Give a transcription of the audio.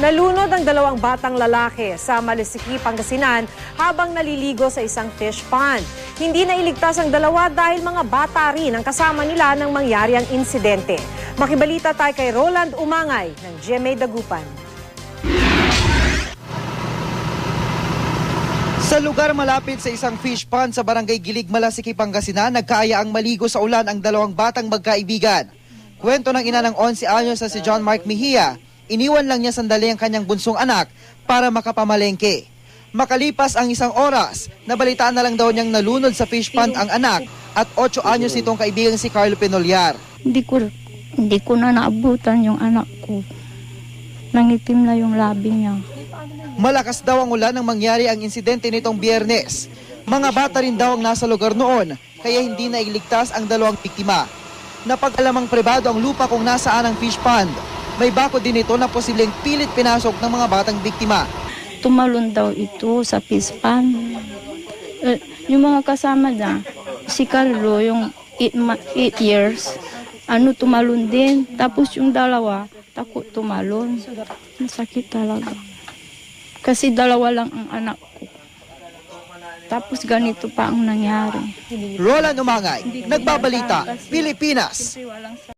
Nalunod ang dalawang batang lalaki sa Malisiki, Pangasinan habang naliligo sa isang fish pond. Hindi na iligtas ang dalawa dahil mga bata rin ang kasama nila nang mangyari ang insidente. Makibalita tayo kay Roland Umangay ng GMA Dagupan. Sa lugar malapit sa isang fish pond sa barangay Gilig, Malisiki, Pangasinan, nagkaayaang maligo sa ulan ang dalawang batang magkaibigan. Kwento ng ina ng 11 anyos na si John Mark Mejia, iniwan lang niya sandali ang kanyang bunsong anak para makapamalengke. Makalipas ang isang oras, nabalitaan na lang daw niyang nalunod sa fish pond ang anak at 8 anyos nitong kaibigan si Carlo Penolyar. Hindi ko na naabutan yung anak ko. Nangitim na yung labi niya. Malakas daw ang ulan nang mangyari ang insidente nitong Biyernes. Mga bata rin daw ang nasa lugar noon, kaya hindi na iligtas ang dalawang biktima. Napag-alamang pribado ang lupa kung nasaan ang fish pond. May bakod din ito na posibleng pilit pinasok ng mga batang biktima. Tumalon daw ito sa fish pond. Yung mga kasama niya, si Carlo, yung 8 years, tumalon din. Tapos yung dalawa, takot tumalon. Masakit talaga. Kasi dalawa lang ang anak ko. Tapos ganito pa ang nangyari. Roland Umangay, Nagbabalita, Pilipinas.